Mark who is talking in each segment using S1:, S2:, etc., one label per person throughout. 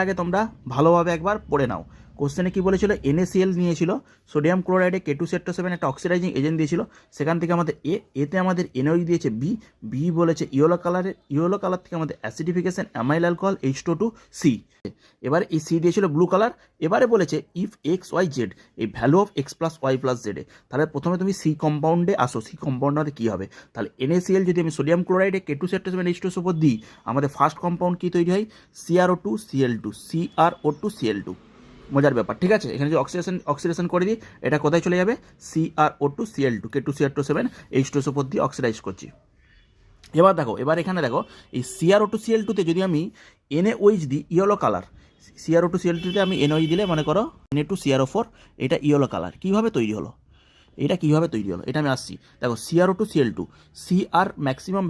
S1: আগে তোমরা ভালোভাবে একবার পড়ে নাও। কোশ্চেনে কি বলেছিল, NaCl নিয়েছিল, সোডিয়াম ক্লোরাইডে K2SO7 একটা অক্সিডাইজিং এজেন্ট দিয়েছিল, সেখান থেকে আমাদের এতে আমাদের NaOH দিয়েছে বি বলেছে ইয়েলো কালার থেকে আমাদের অ্যাসিডিফিকেশন অ্যামাইল অ্যালকোহল H2O2C। এবার এই সি দিয়েছিল ব্লু কালার। এবারে বলেছে ইফ XYZ এই ভ্যালু অফ X+Y+Z তাহলে প্রথমে তুমি সি কম্পাউন্ডে আসো, সি কম্পাউন্ডে কী হবে, তাহলে NaCl যদি আমি সোডিয়াম ক্লোরাইডে K2SO7 H2SO4 দিই, আমাদের ফার্স্ট কম্পাউন্ড কি তৈরি হয়, CrO2Cl2। মজার ব্যাপার, ঠিক আছে। এখানে যে অক্সিডেশন করে দিই, এটা কোথায় চলে যাবে, CrO2Cl2 K2Cr2 H2SO4 দিয়ে অক্সিডাইজ করছি। এবার দেখো, এখানে দেখো এই CrO2Cl2তে যদি আমি NaOH দিই ইয়েলো কালার, CrO2Cl2তে আমি NaOH দিলে মনে করো Na2CrO4, এটা ইয়েলো কালার কীভাবে তৈরি হলো, এটা আমি আসছি। দেখো CrO2Cl2, Cr ম্যাক্সিমাম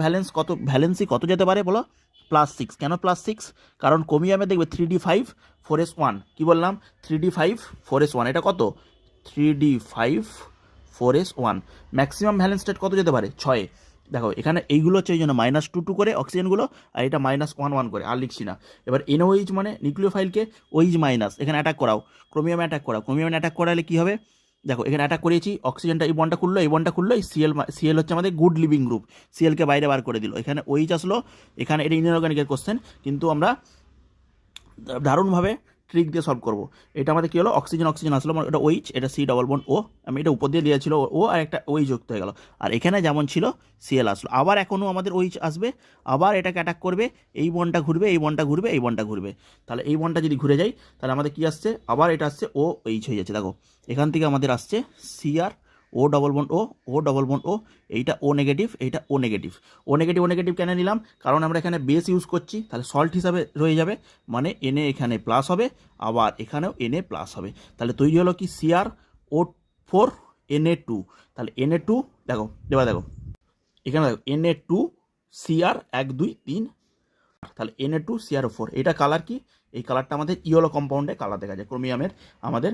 S1: ভ্যালেন্সি কত যেতে পারে বলো, +6। কেন +6? কারণ ক্রোমিয়ামে দেখবে 3d5 4s1, কি বললাম 3d5 4s1, এটা কত 3d5 4s1, maximum valence state কত যেতে পারে 6। দেখো এখানে এইগুলো হচ্ছে এই জন্য -2 করে অক্সিজেনগুলো, আর এটা -1 করে, আর লিখছি না। এবার NaOH মানে নিউক্লিওফাইলকে OH মাইনাস এখানে অ্যাটাক করাও, ক্রোমিয়ামে অ্যাটাক করালে কী হবে, দেখো এখানে অ্যাটাক করিয়েছি, অক্সিজেনটা এই বন্ডটা খুললো, এই সিএল হচ্ছে আমাদের গুড লিভিং গ্রুপ, সিএলকে বাইরে বার করে দিল, এখানে OH আসলো, এখানে এটা ইনঅর্গানিকের কোশ্চেন, কিন্তু আমরা দারুণভাবে ট্রিক দিয়ে সলভ করবো। এটা আমাদের কী হলো, অক্সিজেন আসলো, এটা OH, এটা C+O, আমি এটা উপর দিয়ে দিয়েছিল ও, আর একটা OH যুক্ত হয়ে গেল, আর এখানে যেমন ছিল Cl আসলো, আবার এখনও আমাদের OH আসবে, আবার এটাকে অ্যাটাক করবে, এই বন্ডটা ঘুরবে, এই বন্ডটা ঘুরবে, তাহলে এই বন্ডটা যদি ঘুরে যায় তাহলে আমাদের কী আসছে, আবার এটা আসছে OH হয়ে যাচ্ছে। দেখো এখান থেকে আমাদের আসছে CrO, এইটা O নেগেটিভ, এইটা O নেগেটিভ কেন নিলাম, কারণ আমরা এখানে বেস ইউজ করছি, তাহলে সল্ট হিসাবে রয়ে যাবে, মানে Na এখানে প্লাস হবে, আবার এখানেও Na প্লাস হবে, তাহলে তৈরি হলো কি CrO4 Na2, তাহলে Na2 দেখো, এবার দেখো এখানে দেখো Na2 Cr 1 2 3, তাহলে Na2CrO4, এটা কালার কি, এই কালারটা আমাদের ইয়েলো কম্পাউন্ডে কালার দেখা যায়, ক্রোমিয়ামের আমাদের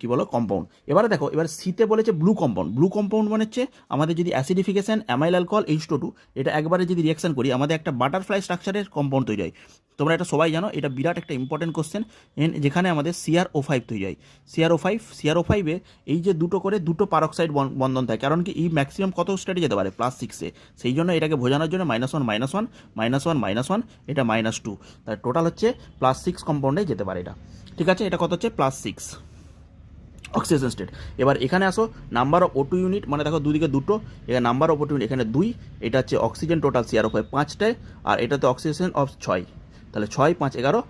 S1: কি বলো কম্পাউন্ড। এবারে দেখো, এবার সিতে বলেছে ব্লু কম্পাউন্ড মানে হচ্ছে আমাদের যদি অ্যাসিডিফিকেশন অ্যামাইল অ্যালকোহল H2O2, এটা একবারে যদি রিয়াকশন করি আমাদের একটা বাটারফ্লাই স্ট্রাকচারের কম্পাউন্ড তৈরি হয়। তোমরা এটা সবাই জানো, এটা বিরাট একটা ইম্পর্টেন্ট কোশ্চেন, যেখানে আমাদের CrO5 তৈরি হয়। CrO5-এ এই যে দুটো পারক্সাইড বন্ধন থাকে, কারণ কি এই ম্যাক্সিমাম কত স্টেটে যেতে পারে, +6-এ, সেই জন্য এটাকে বোঝানোর জন্য -1, এটা -2, তার টোটাল হচ্ছে +6 কম্পাউন্ডে যেতে পারে এটা, ঠিক আছে। এটা কত হচ্ছে +6 অক্সিজেন স্টেট। এবার এখানে আসো নাম্বার অফ O2 ইউনিট, মানে দেখো দুদিকে দুটো, এখানে নাম্বার অফ O2 ইউনিট এখানে 2, এটা হচ্ছে অক্সিজেন টোটাল CrO5 5টায়, আর এটাতে অক্সিজেন অফ 6, তাহলে 6 5 11,